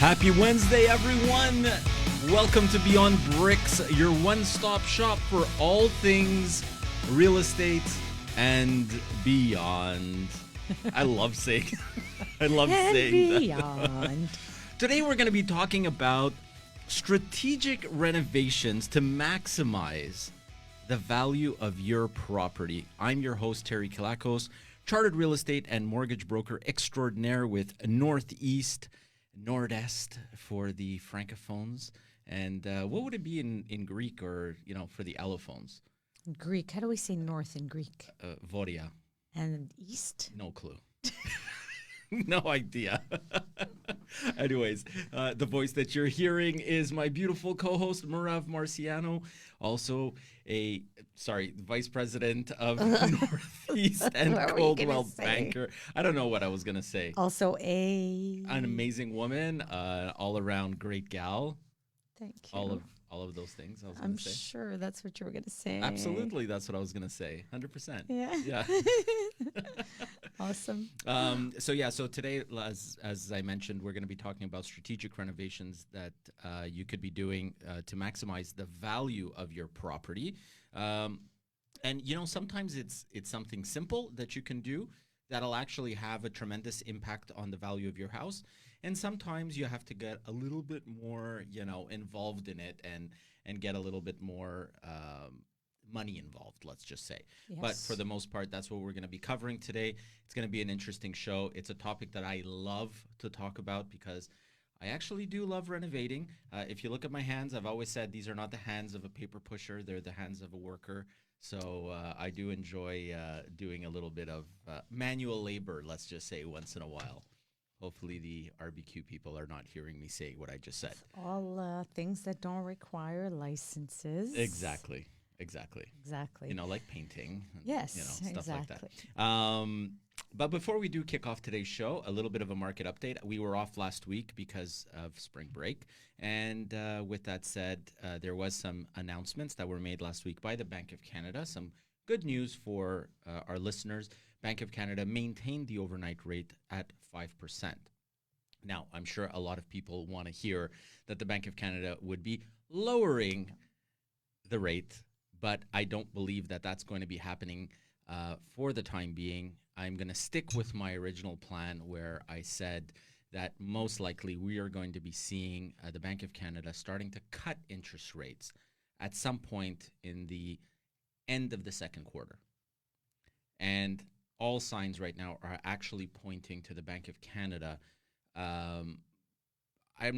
Happy Wednesday, everyone. Welcome to Beyond Bricks, your one-stop shop for all things real estate and beyond. I love saying that. Today we're going to be talking about strategic renovations to maximize the value of your property. I'm your host, Terry Kilakos, chartered real estate and mortgage broker extraordinaire with Northeast, Nord-Est for the francophones. And what would it be in Greek or, for the allophones? Greek. How do we say north in Greek? Voria. And east? No clue. No idea. Anyways, the voice that you're hearing is my beautiful co-host, Murav Marciano, also vice president of Northeast and Coldwell Banker. I don't know what I was going to say. Also an amazing woman, all-around great gal. Thank you. All of those things I was I'm going to say. sure that's what you were going to say. Absolutely, that's what I was going to say. 100%. Yeah. Awesome. So today, as I mentioned, we're going to be talking about strategic renovations that you could be doing to maximize the value of your property. And sometimes it's something simple that you can do that'll actually have a tremendous impact on the value of your house. And sometimes you have to get a little bit more, involved in it and get a little bit more money involved, let's just say. Yes. But for the most part, that's what we're going to be covering today. It's going to be an interesting show. It's a topic that I love to talk about because I actually do love renovating. If you look at my hands, I've always said these are not the hands of a paper pusher. They're the hands of a worker. So I do enjoy doing a little bit of manual labor, let's just say, once in a while. Hopefully the RBQ people are not hearing me say what I just said. All things that don't require licenses. Exactly. Like painting. And, stuff like that. But before we do kick off today's show, a little bit of a market update. We were off last week because of spring break. And with that said, there was some announcements that were made last week by the Bank of Canada. Some good news for our listeners. Bank of Canada maintained the overnight rate at 5%. Now, I'm sure a lot of people want to hear that the Bank of Canada would be lowering the rate, but I don't believe that that's going to be happening for the time being. I'm going to stick with my original plan where I said that most likely we are going to be seeing the Bank of Canada starting to cut interest rates at some point in the end of the second quarter. And all signs right now are actually pointing to the Bank of Canada. I'm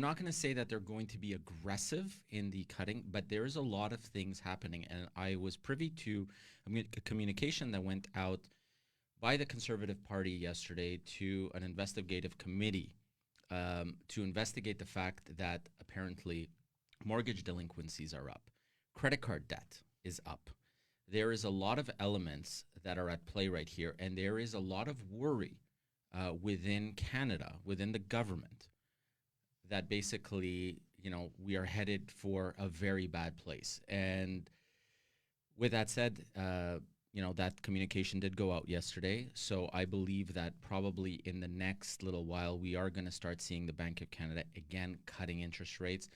not going to say that they're going to be aggressive in the cutting, but there is a lot of things happening. And I was privy to a communication that went out by the Conservative Party yesterday to an investigative committee to investigate the fact that apparently mortgage delinquencies are up. Credit card debt is up. There is a lot of elements that are at play right here, and there is a lot of worry within Canada, within the government, that basically, we are headed for a very bad place. And with that said, that communication did go out yesterday. So I believe that probably in the next little while, we are going to start seeing the Bank of Canada again cutting interest rates.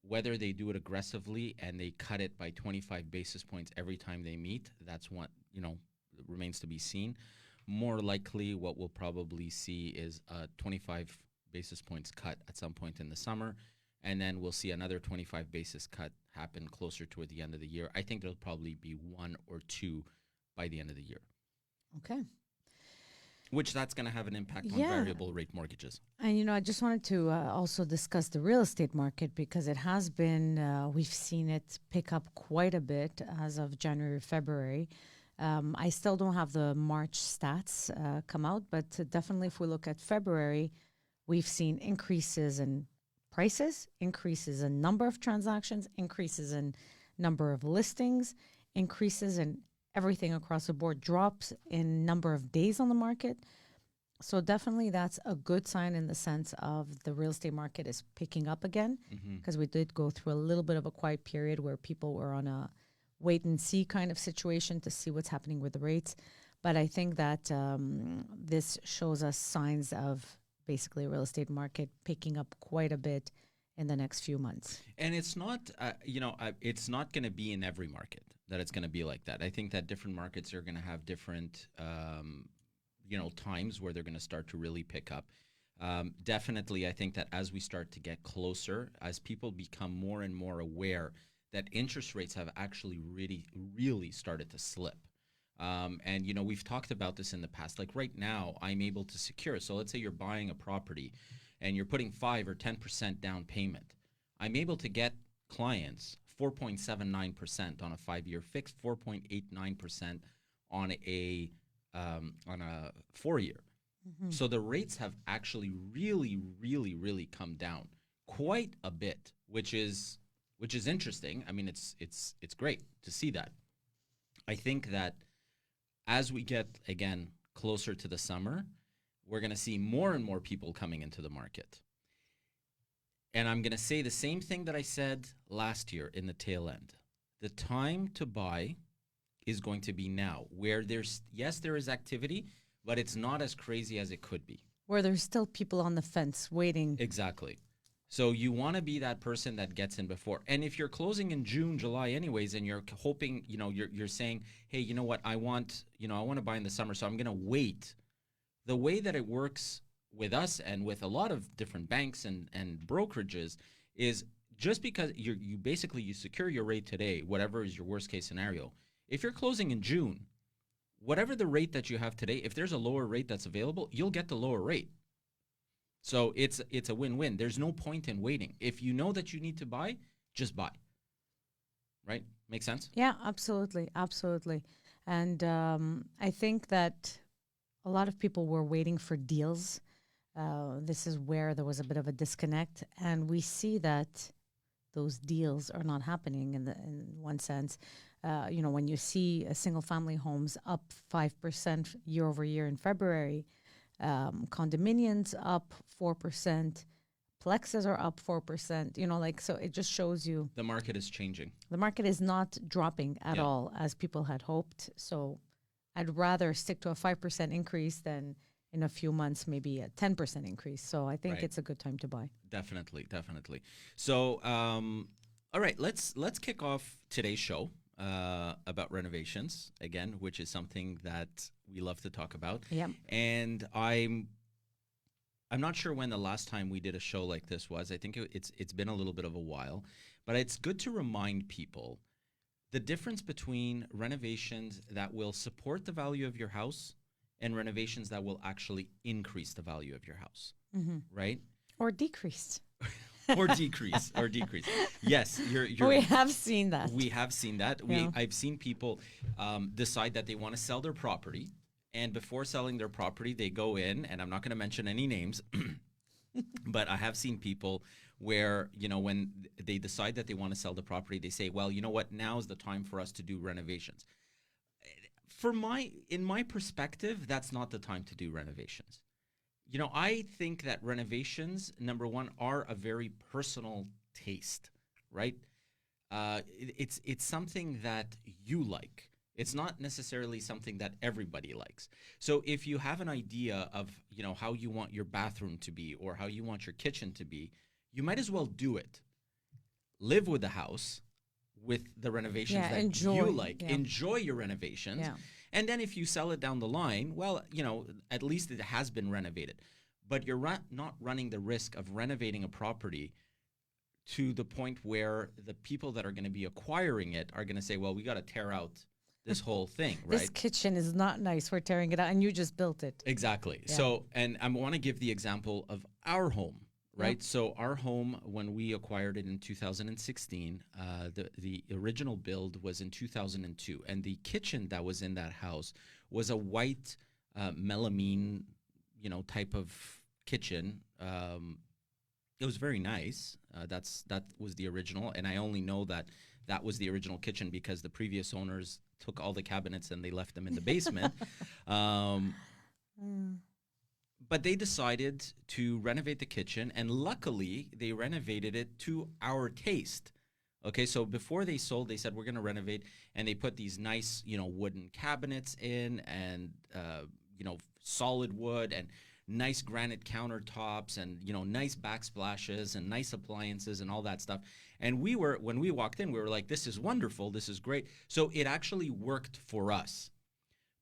Whether they do it aggressively and they cut it by 25 basis points every time they meet, that's what, remains to be seen. More likely, what we'll probably see is a 25 basis points cut at some point in the summer, and then we'll see another 25 basis cut happen closer toward the end of the year. I think there'll probably be one or two by the end of the year. Okay. Which that's going to have an impact on variable rate mortgages. And, I just wanted to also discuss the real estate market because it has been, we've seen it pick up quite a bit as of January, February. I still don't have the March stats come out, but definitely if we look at February, we've seen increases in prices, increases in number of transactions, increases in number of listings, increases in everything across the board, drops in number of days on the market. So definitely that's a good sign in the sense of the real estate market is picking up again, because we did go through a little bit of a quiet period where people were on a wait and see kind of situation to see what's happening with the rates. But I think that this shows us signs of basically real estate market picking up quite a bit in the next few months. And it's not, it's not going to be in every market that it's going to be like that. I think that different markets are going to have different, times where they're going to start to really pick up. Definitely, I think that as we start to get closer, as people become more and more aware that interest rates have actually really, really started to slip. And, we've talked about this in the past. Like right now, I'm able to secure. So let's say you're buying a property and you're putting 5 or 10% down payment. I'm able to get clients 4.79% on a 5-year fixed, 4.89% on a 4-year. Mm-hmm. So the rates have actually really, really, really come down quite a bit, which is interesting. I mean, it's great to see that. I think that as we get, again, closer to the summer, we're going to see more and more people coming into the market. And I'm going to say the same thing that I said last year in the tail end. The time to buy is going to be now, where there is activity, but it's not as crazy as it could be. Where there's still people on the fence waiting. Exactly. So you want to be that person that gets in before. And if you're closing in June, July anyways, and you're hoping, you're saying, hey, you know what, I want to buy in the summer, so I'm going to wait. The way that it works with us and with a lot of different banks and brokerages is just because you secure your rate today, whatever is your worst case scenario. If you're closing in June, whatever the rate that you have today, if there's a lower rate that's available, you'll get the lower rate. So it's a win-win. There's no point in waiting. If you know that you need to buy, just buy. Right? Make sense? Yeah, absolutely. Absolutely. And I think that a lot of people were waiting for deals. This is where there was a bit of a disconnect. And we see that those deals are not happening in one sense. When you see a single-family homes up 5% year over year in February, condominiums up 4%, plexes are up 4%, so it just shows you the market is changing. The market is not dropping at all as people had hoped. So I'd rather stick to a 5% increase than in a few months maybe a 10% increase. So I think it's a good time to buy. Definitely. So all right, let's kick off today's show about renovations again, which is something that we love to talk about. Yeah. And I'm not sure when the last time we did a show like this was. I think it's been a little bit of a while, but it's good to remind people the difference between renovations that will support the value of your house and renovations that will actually increase the value of your house, right? Or decrease. or decrease. Yes, we have seen that. We have seen that. I've seen people decide that they want to sell their property, and before selling their property, they go in, and I'm not going to mention any names, but I have seen people where, when they decide that they want to sell the property, they say, well, you know what, now's the time for us to do renovations. In my perspective, that's not the time to do renovations. I think that renovations, number one, are a very personal taste, right? It's something that you like. It's not necessarily something that everybody likes. So if you have an idea of, how you want your bathroom to be or how you want your kitchen to be, you might as well do it. Live with the house with the renovations that you like. Yeah. Enjoy your renovations. Yeah. And then if you sell it down the line, well, at least it has been renovated. But you're not running the risk of renovating a property to the point where the people that are going to be acquiring it are going to say, well, we got to tear out this whole thing, right? This kitchen is not nice. We're tearing it out, and you just built it. Exactly. Yeah. So, and I want to give the example of our home, right? Yep. So our home, when we acquired it in 2016, the original build was in 2002, and the kitchen that was in that house was a white melamine, type of kitchen. It was very nice. That was the original, and I only know that was the original kitchen because the previous owners took all the cabinets and they left them in the basement. But they decided to renovate the kitchen, and luckily they renovated it to our taste. Okay, so before they sold, they said, we're going to renovate, and they put these nice, wooden cabinets in and, solid wood and nice granite countertops and, nice backsplashes and nice appliances and all that stuff. And when we walked in, we were like, this is wonderful. This is great. So it actually worked for us.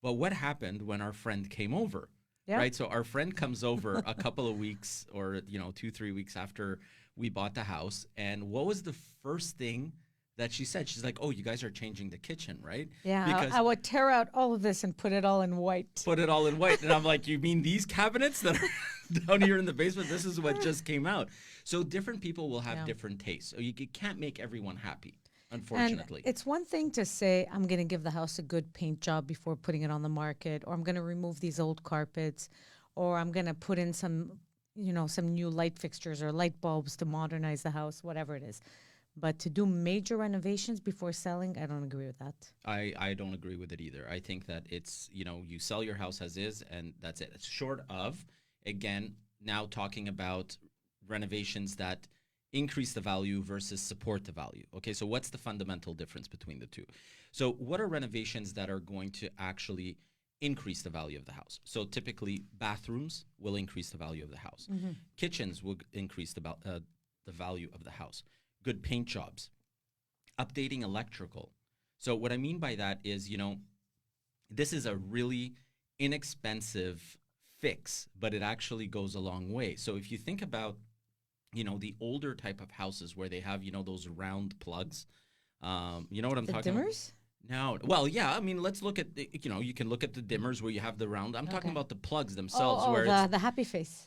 But what happened when our friend came over? Yep. Right? So our friend comes over a couple of weeks or, 2-3 weeks after we bought the house. And what was the first thing that she said? She's like, oh, you guys are changing the kitchen, right? Yeah, because I would tear out all of this and put it all in white. Put it all in white. And I'm like, you mean these cabinets that are down here in the basement? This is what just came out. So different people will have different tastes. So you can't make everyone happy, unfortunately. And it's one thing to say, I'm going to give the house a good paint job before putting it on the market, or I'm going to remove these old carpets, or I'm going to put in some new light fixtures or light bulbs to modernize the house, whatever it is. But to do major renovations before selling, I don't agree with that. I don't agree with it either. I think that it's, you sell your house as is, and that's it. It's short of, again, now talking about renovations that increase the value versus support the value. Okay, so what's the fundamental difference between the two? So what are renovations that are going to actually increase the value of the house? So typically, bathrooms will increase the value of the house. Mm-hmm. Kitchens will increase the value of the house. Good paint jobs, updating electrical. So what I mean by that is, this is a really inexpensive fix, but it actually goes a long way. So if you think about, the older type of houses where they have, those round plugs, you know what I'm talking about? Dimmers? No. Well, yeah. I mean, let's look at, you can look at the dimmers where you have the round. I'm talking about the plugs themselves. The happy face.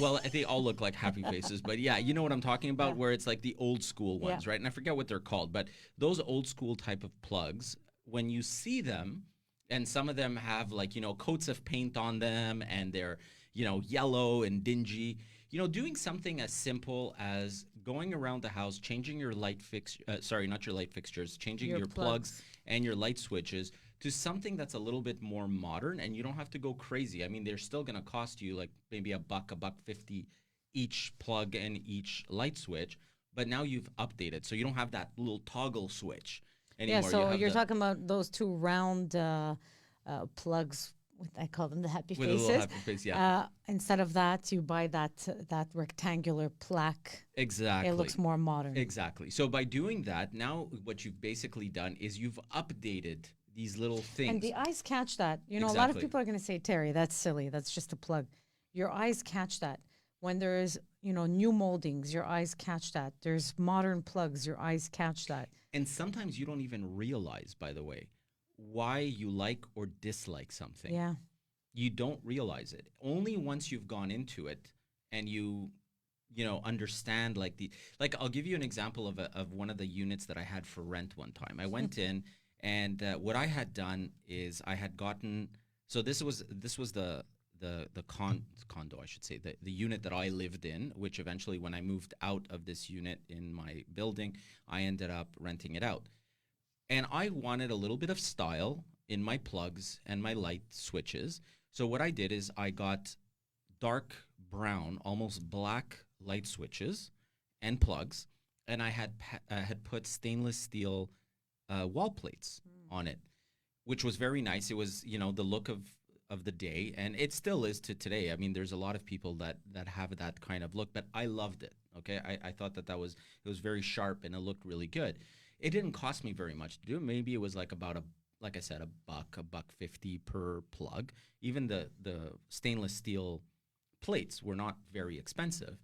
Well, they all look like happy faces. But yeah, you know what I'm talking about, where it's like the old school ones, right? And I forget what they're called. But those old school type of plugs, when you see them, and some of them have like, coats of paint on them and they're, yellow and dingy. Doing something as simple as going around the house, changing your changing your plugs and your light switches to something that's a little bit more modern, and you don't have to go crazy. I mean, they're still going to cost you like maybe $1.50 each plug and each light switch, but now you've updated, so you don't have that little toggle switch anymore. Yeah, so you're talking about those two round plugs. I call them the happy faces. With a little happy face, yeah. Instead of that, you buy that rectangular plaque. Exactly. It looks more modern. Exactly. So by doing that, now what you've basically done is you've updated these little things. And the eyes catch that. A lot of people are going to say, Terry, that's silly. That's just a plug. Your eyes catch that. When there's, new moldings, your eyes catch that. There's modern plugs, your eyes catch that. And sometimes you don't even realize, by the way, why you like or dislike something. Yeah. You don't realize it. Only once you've gone into it and you understand I'll give you an example of one of the units that I had for rent one time. I went in and what I had done is I had gotten, so this was the condo, I should say, the unit that I lived in, which eventually when I moved out of this unit in my building, I ended up renting it out. And I wanted a little bit of style in my plugs and my light switches. So what I did is I got dark brown, almost black light switches and plugs, and I had put stainless steel wall plates on it, which was very nice. It was, the look of the day, and it still is to today. I mean, there's a lot of people that have that kind of look, but I loved it. Okay, I thought it was very sharp and it looked really good. It didn't cost me very much to do. Maybe it was like about $1.50 per plug. Even the stainless steel plates were not very expensive.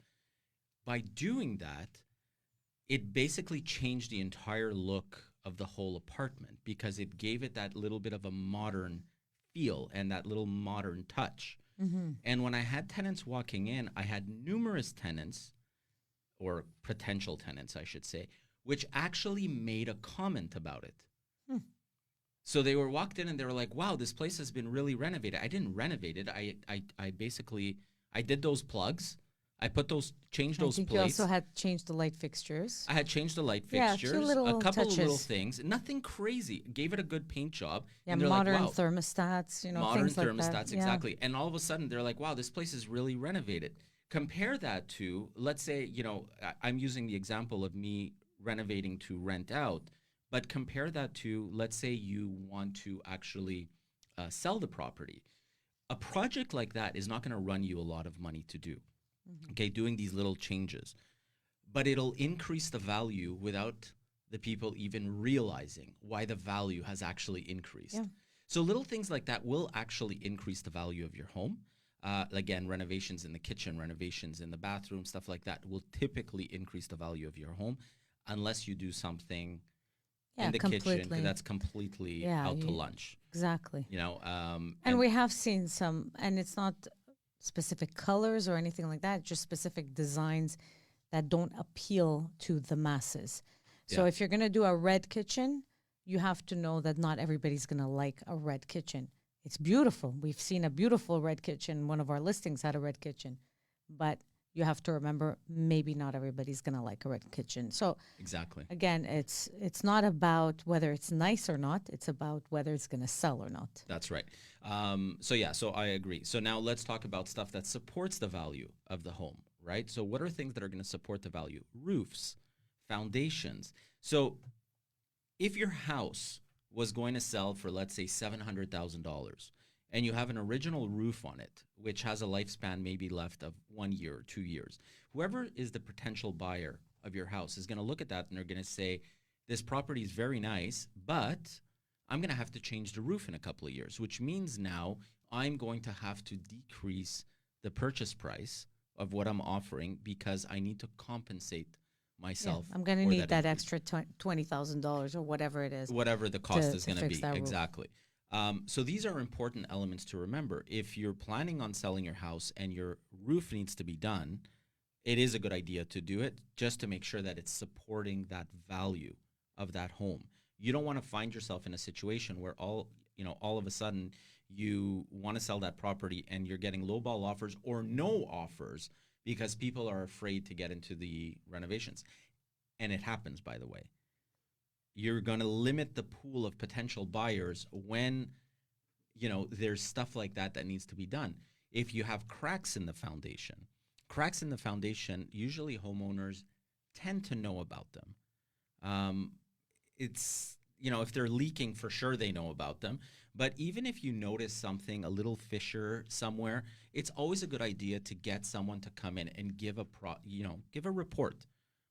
By doing that, it basically changed the entire look of the whole apartment because it gave it that little bit of a modern feel and that little modern touch. Mm-hmm. And when I had tenants walking in, I had numerous tenants, or potential tenants, I should say, which actually made a comment about it. So they were walked in and they were like, wow, this place has been really renovated. I didn't renovate it. I basically did those plugs. I changed those plates. You also had changed the light fixtures. I had changed the light fixtures. A couple of little things. Nothing crazy. Gave it a good paint job. Yeah, modern like, wow, thermostats, modern things thermostats, like that. Exactly. Yeah. And all of a sudden they're like, wow, this place is really renovated. Compare that to, let's say, I'm using the example of me renovating to rent out, but compare that to, let's say you want to actually sell the property. a project like that is not going to run you a lot of money to do. Okay, doing these little changes, but it'll increase the value without the people even realizing why the value has actually increased. Yeah. So little things like that will actually increase the value of your home. Again, renovations in the kitchen, renovations in the bathroom, stuff like that will typically increase the value of your home unless you do something in the kitchen that's completely out to lunch. Exactly. You know, and we have seen some, and it's not specific colors or anything like that, just specific designs that don't appeal to the masses. So if you're going to do a red kitchen, you have to know that not everybody's going to like a red kitchen. It's beautiful. We've seen a beautiful red kitchen. One of our listings had a red kitchen. But you have to remember, maybe not everybody's going to like a red kitchen. So exactly. Again, it's not about whether it's nice or not. It's about whether it's going to sell or not. That's right. So I agree. So now let's talk about stuff that supports the value of the home, right? So what are things that are going to support the value? Roofs, foundations. So if your house was going to sell for, let's say, $700,000, and you have an original roof on it, which has a lifespan maybe left of 1 year or 2 years, whoever is the potential buyer of your house is going to look at that and they're going to say, this property is very nice, but I'm going to have to change the roof in a couple of years, which means now I'm going to have to decrease the purchase price of what I'm offering because I need to compensate myself. I'm going to need that extra $20,000 or whatever it is. Whatever the cost is going to be. Exactly. So these are important elements to remember. If you're planning on selling your house and your roof needs to be done, it is a good idea to do it just to make sure that it's supporting that value of that home. You don't want to find yourself in a situation where all of a sudden you want to sell that property and you're getting lowball offers or no offers because people are afraid to get into the renovations. And it happens, by the way. You're going to limit the pool of potential buyers when, there's stuff like that needs to be done. If you have cracks in the foundation, usually homeowners tend to know about them. If they're leaking, for sure they know about them. But even if you notice something, a little fissure somewhere, it's always a good idea to get someone to come in and give a report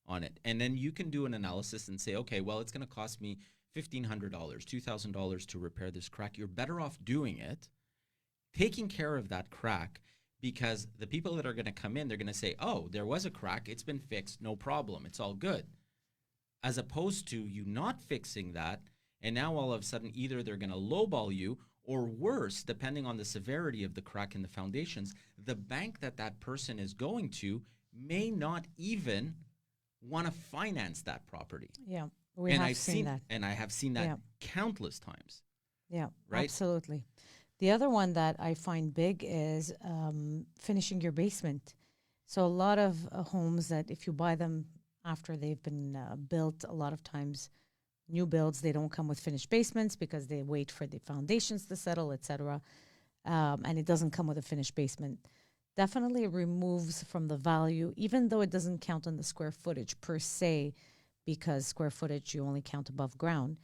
on it. And then you can do an analysis and say, okay, well, it's going to cost me $1,500, $2,000 to repair this crack. You're better off doing it, taking care of that crack, because the people that are going to come in, they're going to say, oh, there was a crack. It's been fixed. No problem. It's all good. As opposed to you not fixing that, and now all of a sudden either they're going to lowball you, or worse, depending on the severity of the crack in the foundations, the bank that person is going to may not even want to finance that property. Yeah, I've seen that. And I have seen that countless times. Yeah, right? Absolutely. The other one that I find big is finishing your basement. So a lot of homes that if you buy them after they've been built, a lot of times new builds, they don't come with finished basements because they wait for the foundations to settle, etc. And it doesn't come with a finished basement. Definitely removes from the value, even though it doesn't count on the square footage per se, because square footage you only count above ground.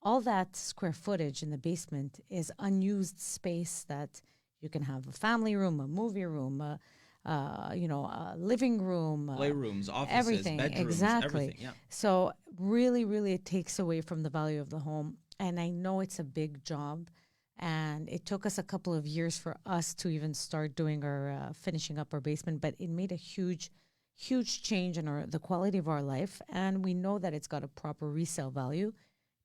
All that square footage in the basement is unused space that you can have a family room, a movie room, a living room, playrooms, offices, everything. Bedrooms, exactly. Everything, yeah. So really, really, it takes away from the value of the home. And I know it's a big job, and it took us a couple of years for us to even start doing our finishing up our basement. But it made a huge change in the quality of our life, and we know that it's got a proper resale value,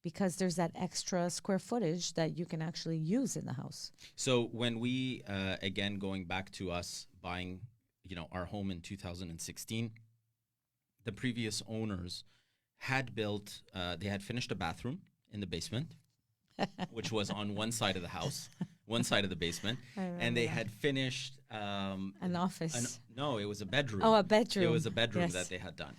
because there's that extra square footage that you can actually use in the house. So when we, again, going back to us buying, our home in 2016, the previous owners had built, they had finished a bathroom in the basement, which was on one side of the house, one side of the basement. And they had finished... an office. No, it was a bedroom. Oh, a bedroom. It was a bedroom that they had done.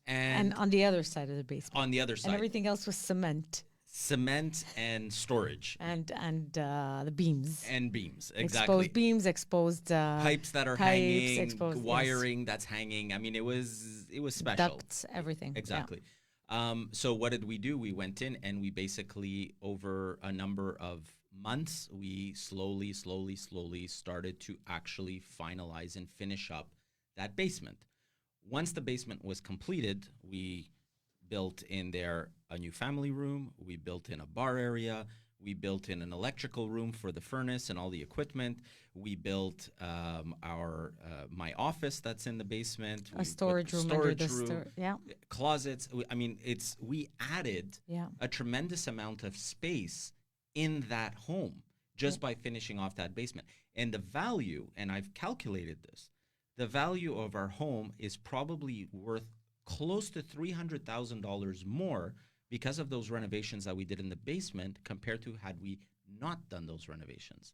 And on the other side of the basement. On the other side. And everything else was cement. Cement and storage. And the beams. And beams, exactly. Exposed beams, exposed pipes that are hanging, wiring that's hanging. I mean, it was special. Ducts, everything. Exactly. Yeah. So what did we do? We went in and we basically, over a number of months, we slowly started to actually finalize and finish up that basement. Once the basement was completed, we built in there a new family room. We built in a bar area. We built in an electrical room for the furnace and all the equipment. We built my office that's in the basement. A storage room. Closets. We added a tremendous amount of space in that home just by finishing off that basement. And the value, and I've calculated this, the value of our home is probably worth close to $300,000 more because of those renovations that we did in the basement compared to had we not done those renovations.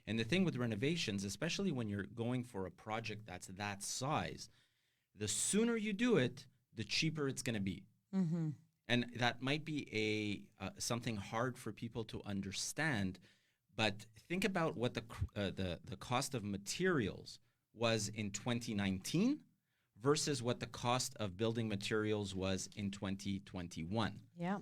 And the thing with renovations, especially when you're going for a project that's that size, the sooner you do it, the cheaper it's going to be. Mm-hmm. And that might be something hard for people to understand, but think about what the cost of materials was in 2019 versus what the cost of building materials was in 2021. Yeah.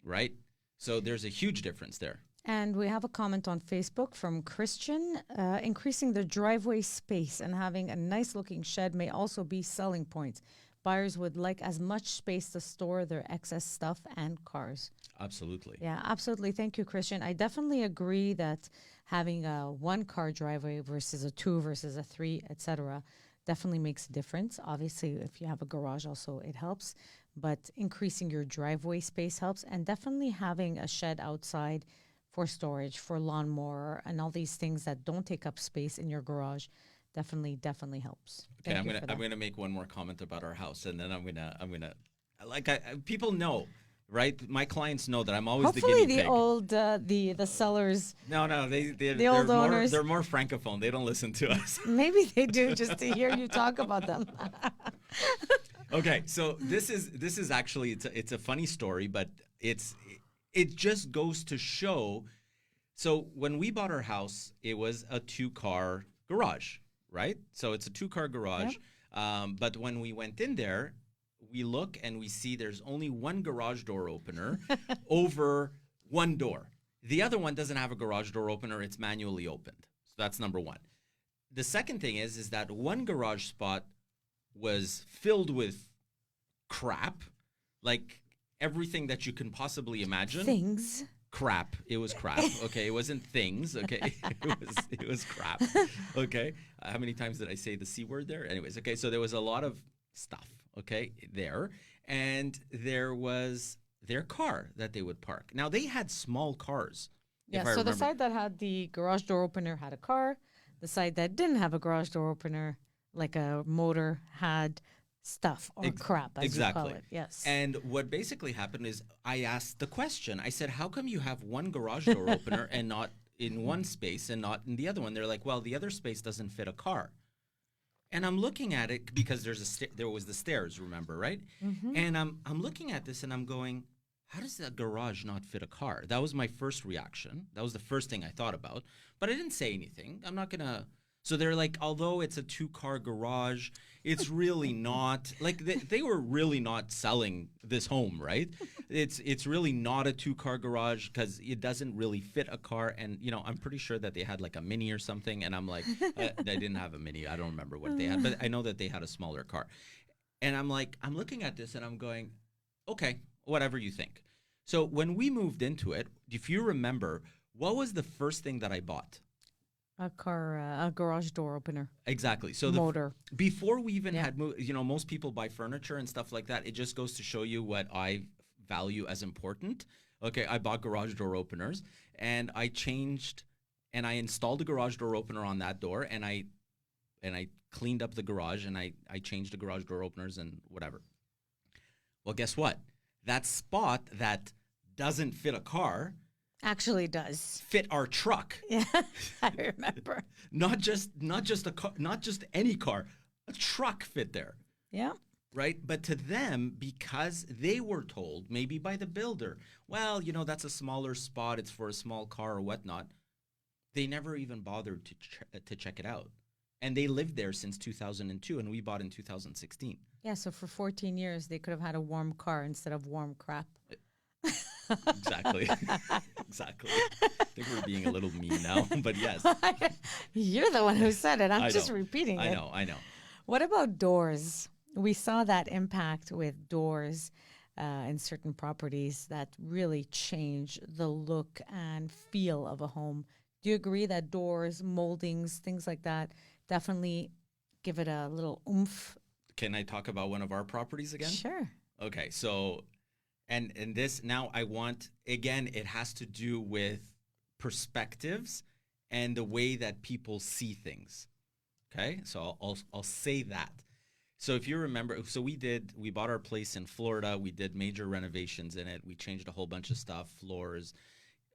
Right? So there's a huge difference there. And we have a comment on Facebook from Christian. Increasing the driveway space and having a nice looking shed may also be selling points. Buyers would like as much space to store their excess stuff and cars. Absolutely. Yeah, absolutely. Thank you, Christian. I definitely agree that having a one-car driveway versus a two versus a three, etc., definitely makes a difference. Obviously, if you have a garage also, it helps. But increasing your driveway space helps. And definitely having a shed outside for storage, for lawnmower, and all these things that don't take up space in your garage definitely helps. Okay, I'm gonna make one more comment about our house, and then I'm gonna people know, right? My clients know that I'm always the guinea pig. Hopefully the sellers. No, they're owners. They're more francophone. They don't listen to us. Maybe they do, just to hear you talk about them. Okay, so this is actually it's a funny story, but it just goes to show. So when we bought our house, it was a 2-car garage, right? So it's a 2-car garage. Yep. But when we went in there, we look and we see there's only one garage door opener over one door. The other one doesn't have a garage door opener. It's manually opened. So that's number one. The second thing is that one garage spot was filled with crap, like everything that you can possibly imagine. Things. Crap. It was crap. Okay. It wasn't things. Okay. It was crap. Okay. How many times did I say the C word there? Anyways. Okay. So there was a lot of stuff. Okay. There. And there was their car that they would park. Now they had small cars. Yeah. So the side that had the garage door opener had a car. The side that didn't have a garage door opener, like a motor, had stuff or crap, as you call it. Yes. And what basically happened is I asked the question. I said, how come you have one garage door opener and not in one space and not in the other one? They're like, well, the other space doesn't fit a car. And I'm looking at it because there was the stairs, remember, right? Mm-hmm. And I'm looking at this and I'm going, how does that garage not fit a car? That was my first reaction. That was the first thing I thought about. But I didn't say anything. I'm not going to. So they're like, although it's a 2-car garage, it's really not. Like they were really not selling this home, right? It's really not a 2-car garage because it doesn't really fit a car. And, I'm pretty sure that they had like a Mini or something. And I'm like, they didn't have a Mini. I don't remember what they had. But I know that they had a smaller car. And I'm like, I'm looking at this and I'm going, okay, whatever you think. So when we moved into it, if you remember, what was the first thing that I bought? A garage door opener. Exactly. So motor. Before we even had moved, most people buy furniture and stuff like that. It just goes to show you what I value as important. Okay, I bought garage door openers and I changed and I installed a garage door opener on that door and I cleaned up the garage and I changed the garage door openers and whatever. Well, guess what? That spot that doesn't fit a car actually does fit our truck. Yeah, I remember. not just a car, not just any car, a truck fit there. Yeah. Right? But to them, because they were told, maybe by the builder, well, that's a smaller spot, it's for a small car or whatnot, they never even bothered to check it out. And they lived there since 2002, and we bought in 2016. Yeah, so for 14 years, they could have had a warm car instead of warm crap. Exactly. Exactly. I think we're being a little mean now, but yes. You're the one who said it. I'm just repeating it. I know. What about doors? We saw that impact with doors in certain properties that really change the look and feel of a home. Do you agree that doors, moldings, things like that definitely give it a little oomph? Can I talk about one of our properties again? Sure. Okay, so and this now I want, again, it has to do with perspectives and the way that people see things. Okay, so I'll say that. So if you remember, so we bought our place in Florida. We did major renovations in it. We changed a whole bunch of stuff, floors.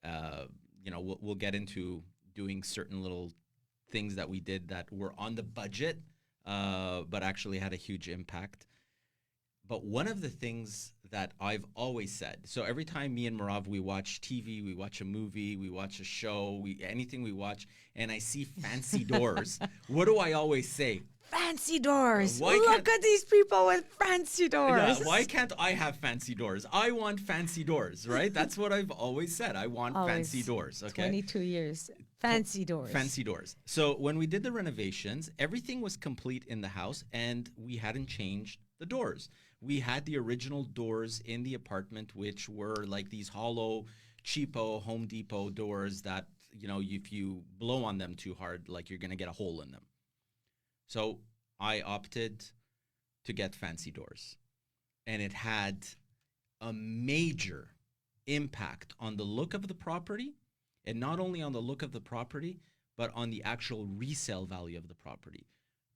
We'll get into doing certain little things that we did that were on the budget, but actually had a huge impact. But one of the things that I've always said, so every time me and Marav, we watch TV, we watch a movie, we watch a show, anything we watch, and I see fancy doors, what do I always say? Fancy doors. Look at these people with fancy doors. Yeah, why can't I have fancy doors? I want fancy doors, right? That's what I've always said. I want fancy doors. Okay. 22 years. Fancy doors. Fancy doors. So when we did the renovations, everything was complete in the house and we hadn't changed the doors. We had the original doors in the apartment, which were like these hollow, cheapo Home Depot doors that, if you blow on them too hard, like you're going to get a hole in them. So I opted to get fancy doors, and it had a major impact on the look of the property, and not only on the look of the property, but on the actual resale value of the property,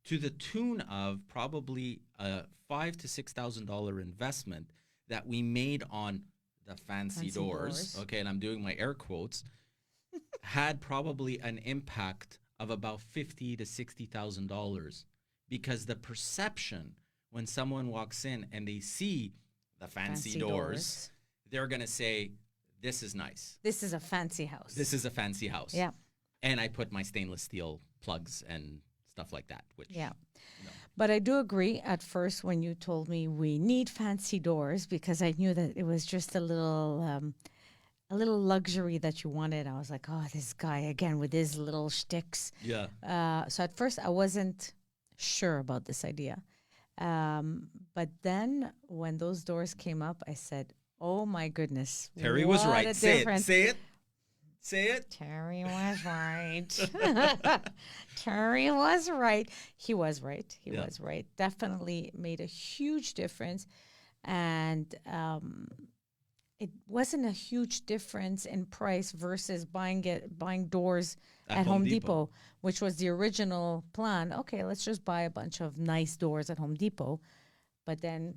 to the tune of probably a $5,000 to $6,000 investment that we made on the fancy doors. Okay, and I'm doing my air quotes, had probably an impact of about $50,000 to $60,000, because the perception when someone walks in and they see the fancy doors, they're going to say, this is nice. This is a fancy house. This is a fancy house. Yeah. And I put my stainless steel plugs and stuff like that. Yeah. But I do agree at first when you told me we need fancy doors, because I knew that it was just a little luxury that you wanted. I was like, oh, this guy again with his little shticks. Yeah. So at first I wasn't sure about this idea. But then when those doors came up, I said, oh my goodness. Terry was right. Say it. Say it. Say it. Terry was right. Terry was right. He was right. He was right. Definitely made a huge difference. And it wasn't a huge difference in price versus buying doors at Home Depot, which was the original plan. Okay, let's just buy a bunch of nice doors at Home Depot. But then,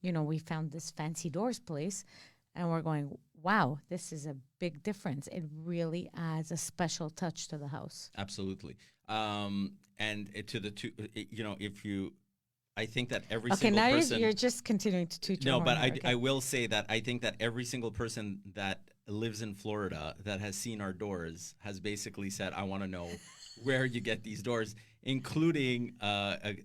we found this fancy doors place, and we're going, wow, this is a big difference. It really adds a special touch to the house. Absolutely. And to the two, if you, I think that every single person. Okay, now you're just continuing to toot your horn. No, but I will say that I think that every single person that lives in Florida that has seen our doors has basically said, I want to know where you get these doors, including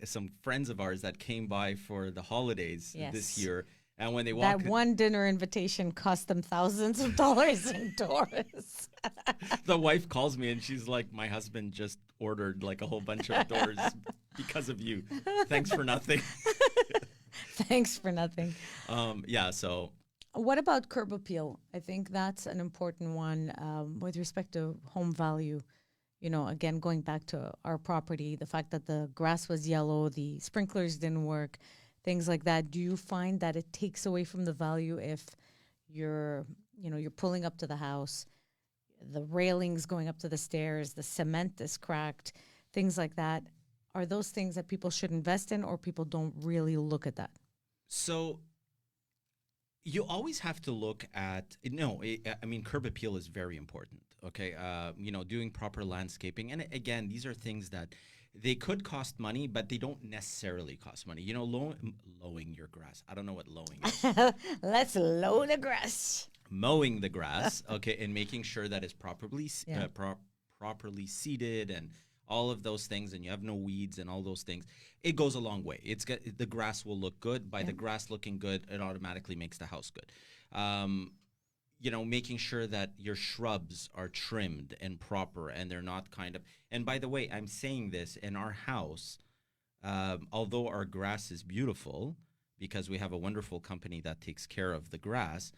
some friends of ours that came by for the holidays this year. And when they walk, that one dinner invitation cost them thousands of dollars in doors. The wife calls me and she's like, my husband just ordered like a whole bunch of doors because of you. Thanks for nothing. Thanks for nothing. So. What about curb appeal? I think that's an important one with respect to home value. Again, going back to our property, the fact that the grass was yellow, the sprinklers didn't work, things like that. Do you find that it takes away from the value if you're pulling up to the house, the railings going up to the stairs, the cement is cracked, things like that? Are those things that people should invest in, or people don't really look at that? So you always have to look at, curb appeal is very important, okay? Doing proper landscaping. And again, these are things that they could cost money, but they don't necessarily cost money. Lowing your grass. I don't know what lowing is. Let's low the grass. Mowing the grass, okay, and making sure that it's properly properly seeded and all of those things, and you have no weeds and all those things. It goes a long way. The grass will look good. By the grass looking good, it automatically makes the house good. making sure that your shrubs are trimmed and proper and they're not kind of, and by the way, I'm saying this in our house, although our grass is beautiful because we have a wonderful company that takes care of the grass,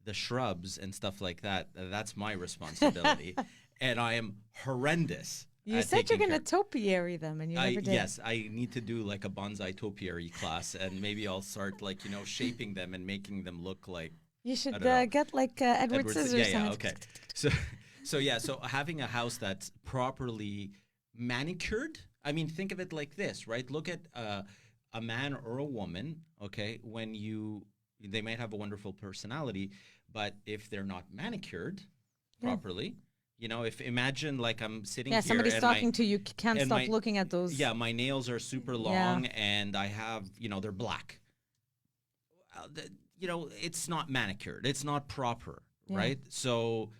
the shrubs and stuff like that, that's my responsibility. And I am horrendous. You said you're going to topiary them, and you never did. Yes, I need to do like a bonsai topiary class, and maybe I'll start shaping them and making them look like. You should get like Edward Scissors. Yeah, okay. So having a house that's properly manicured. I mean, think of it like this, right? Look at a man or a woman. Okay, they might have a wonderful personality, but if they're not manicured properly. If imagine like I'm sitting here. Yeah, somebody's talking to you, can't stop looking at those. Yeah, my nails are super long and I have, they're black. It's not manicured. It's not proper, right? So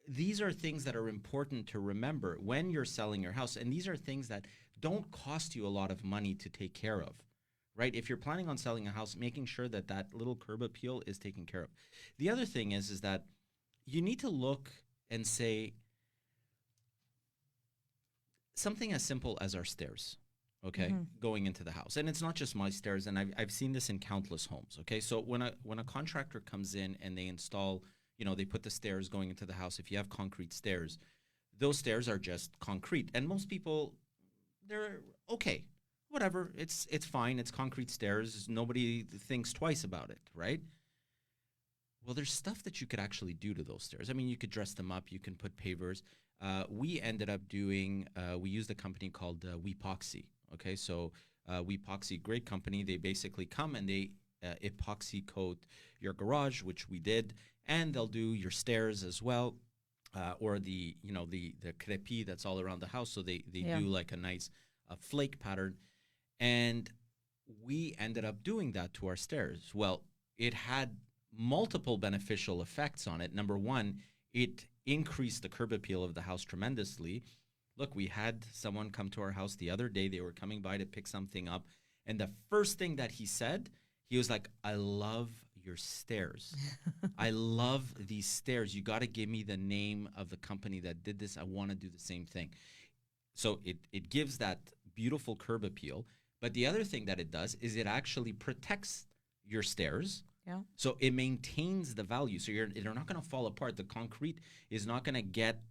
these are things that are important to remember when you're selling your house. And these are things that don't cost you a lot of money to take care of, right? If you're planning on selling a house, making sure that little curb appeal is taken care of. The other thing is that you need to look and say something as simple as our stairs, okay, going into the house. And it's not just my stairs, and I've seen this in countless homes, okay? So when a contractor comes in and they install, they put the stairs going into the house, if you have concrete stairs, those stairs are just concrete. And most people, they're okay, whatever, it's fine, it's concrete stairs, nobody thinks twice about it, right? Well, there's stuff that you could actually do to those stairs. I mean, you could dress them up. You can put pavers. We ended up doing, we used a company called Weepoxy. Okay, so Weepoxy, great company. They basically come and they epoxy coat your garage, which we did, and they'll do your stairs as well, or the crépi that's all around the house. So they do like a nice flake pattern. And we ended up doing that to our stairs. Well, it had multiple beneficial effects on it. Number one, it increased the curb appeal of the house tremendously. Look, we had someone come to our house the other day. They were coming by to pick something up. And the first thing that he said, he was like, I love your stairs. I love these stairs. You got to give me the name of the company that did this. I want to do the same thing. So it gives that beautiful curb appeal. But the other thing that it does is it actually protects your stairs. Yeah. So it maintains the value. So they're not going to fall apart. The concrete is not going to get,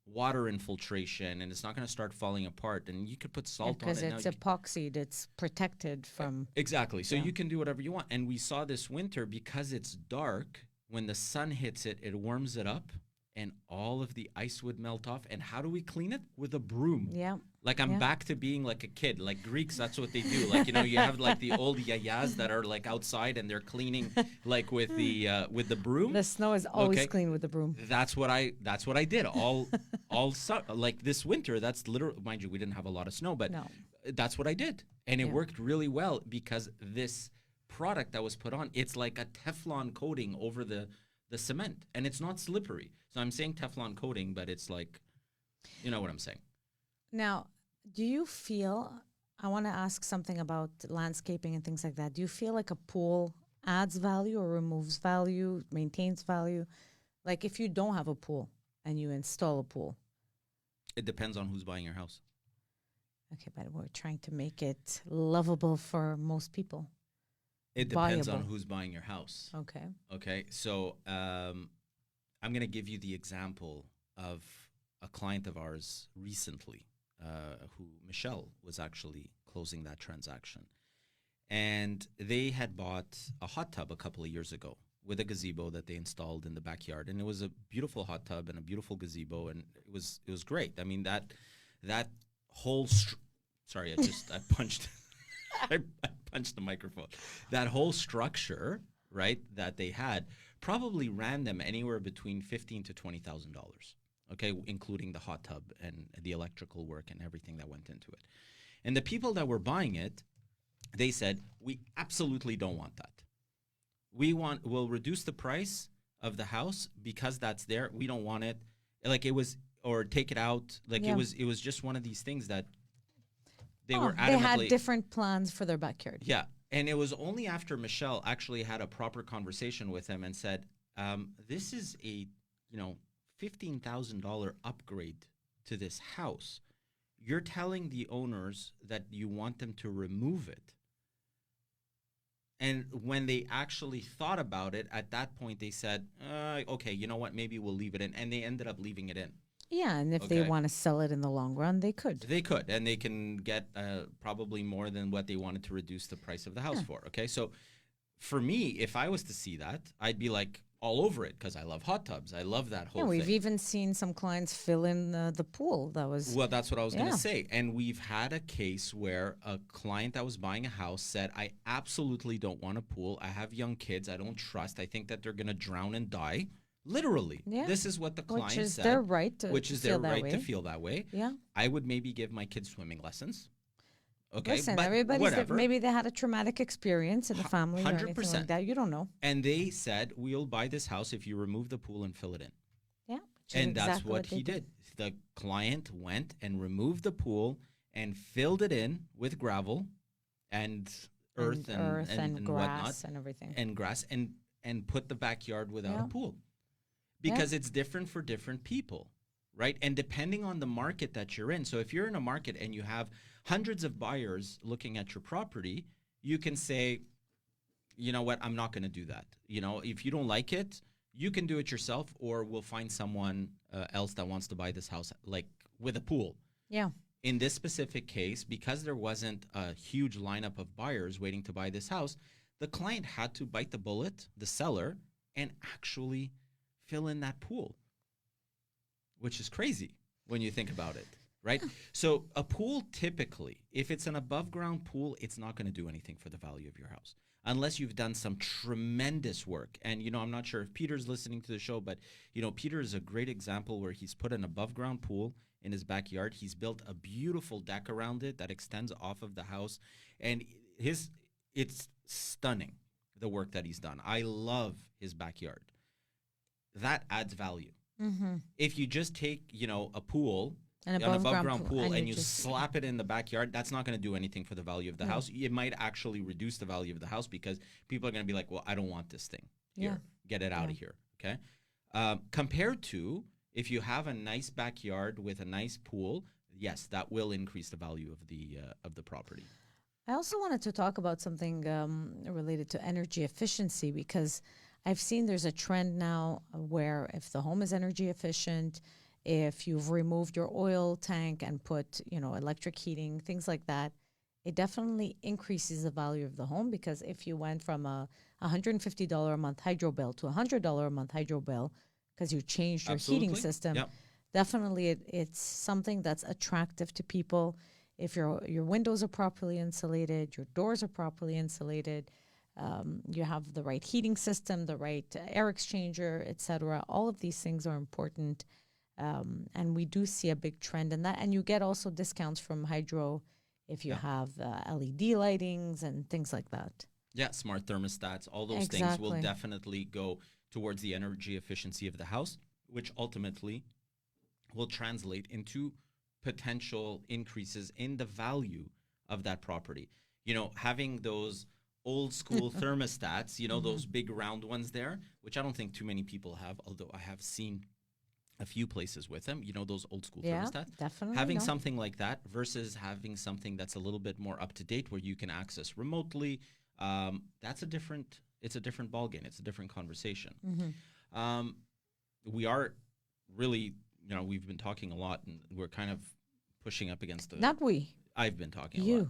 water infiltration, and it's not going to start falling apart. And you could put salt on it. Because it's epoxied. It's protected from... Exactly. So you can do whatever you want. And we saw this winter, because it's dark, when the sun hits it, it warms it up, and all of the ice would melt off. And how do we clean it? With a broom. Yeah. Like I'm back to being like a kid. Like Greeks, that's what they do. Like, you have like the old yayas that are like outside and they're cleaning like with the broom. The snow is always clean with the broom. That's what I did all like this winter. That's literally, mind you, we didn't have a lot of snow, but that's what I did. And it worked really well because this product that was put on, it's like a Teflon coating over the cement, and it's not slippery. So I'm saying Teflon coating, but it's like, you know what I'm saying. Now, do you feel, I want to ask something about landscaping and things like that. Do you feel like a pool adds value or removes value, maintains value? Like if you don't have a pool and you install a pool? It depends on who's buying your house. Okay, but we're trying to make it lovable for most people. It depends on who's buying your house. Okay. Okay, so I'm going to give you the example of a client of ours recently. Who Michelle was actually closing that transaction. And they had bought a hot tub a couple of years ago with a gazebo that they installed in the backyard. And it was a beautiful hot tub and a beautiful gazebo, and it was great. I mean, that whole sorry, I punched I punched the microphone. That whole structure, right, that they had probably ran them anywhere between $15,000 to $20,000. Okay, including the hot tub and the electrical work and everything that went into it. And the people that were buying it, they said, we absolutely don't want that. We'll reduce the price of the house because that's there. We don't want it. Like it was, or take it out. Like it was just one of these things that they were adamantly. They had different plans for their backyard. Yeah. And it was only after Michelle actually had a proper conversation with him and said, this is a, $15,000 upgrade to this house. You're telling the owners that you want them to remove it. And when they actually thought about it, at that point, they said, okay, you know what, maybe we'll leave it in. And they ended up leaving it in. Yeah, and if they want to sell it in the long run, they could. They could, and they can get probably more than what they wanted to reduce the price of the house for. Okay, so for me, if I was to see that, I'd be like all over it because I love hot tubs. I love that whole thing. We've even seen some clients fill in the pool. Well, that's what I was going to say. And we've had a case where a client that was buying a house said, I absolutely don't want a pool. I have young kids. I don't trust. I think that they're going to drown and die. Literally. Yeah. This is what the client said. Which is their right to feel that way. Yeah. I would maybe give my kids swimming lessons. Okay, listen, maybe they had a traumatic experience in the family 100%. Or anything like that. You don't know. And they said, we'll buy this house if you remove the pool and fill it in. Yeah. And that's what he did. The client went and removed the pool and filled it in with gravel and earth and grass whatnot, and everything. And grass and put the backyard without a pool. Because it's different for different people, right? And depending on the market that you're in. So if you're in a market and you have hundreds of buyers looking at your property, you can say, you know what, I'm not going to do that. If you don't like it, you can do it yourself, or we'll find someone else that wants to buy this house, like with a pool. Yeah. In this specific case, because there wasn't a huge lineup of buyers waiting to buy this house, the client had to bite the bullet, the seller, and actually fill in that pool, which is crazy when you think about it, right? So a pool, typically, if it's an above ground pool, it's not going to do anything for the value of your house unless you've done some tremendous work. And, I'm not sure if Peter's listening to the show, but, Peter is a great example where he's put an above ground pool in his backyard. He's built a beautiful deck around it that extends off of the house. And it's stunning, the work that he's done. I love his backyard. That adds value. Mm-hmm. If you just take, a pool, an above ground pool, and you slap it in the backyard, that's not going to do anything for the value of the house. It might actually reduce the value of the house because people are going to be like, well, I don't want this thing here. Get it out of here. Okay. Compared to if you have a nice backyard with a nice pool, yes, that will increase the value of the property. I also wanted to talk about something related to energy efficiency, because I've seen there's a trend now where if the home is energy efficient, if you've removed your oil tank and put, electric heating, things like that, it definitely increases the value of the home. Because if you went from a $150 a month hydro bill to a $100 a month hydro bill because you changed your heating system, definitely it's something that's attractive to people. If your windows are properly insulated, your doors are properly insulated, you have the right heating system, the right air exchanger, etc. All of these things are important, and we do see a big trend in that. And you get also discounts from hydro if you have LED lightings and things like that. Yeah, smart thermostats, all those things will definitely go towards the energy efficiency of the house, which ultimately will translate into potential increases in the value of that property. Having those old school thermostats, those big round ones there, which I don't think too many people have, although I have seen a few places with them, those old school thermostats. Definitely. Having something like that versus having something that's a little bit more up to date where you can access remotely, it's a different ballgame. It's a different conversation. Mm-hmm. We are really, we've been talking a lot, and we're kind of pushing up against the... Not we. I've been talking a lot.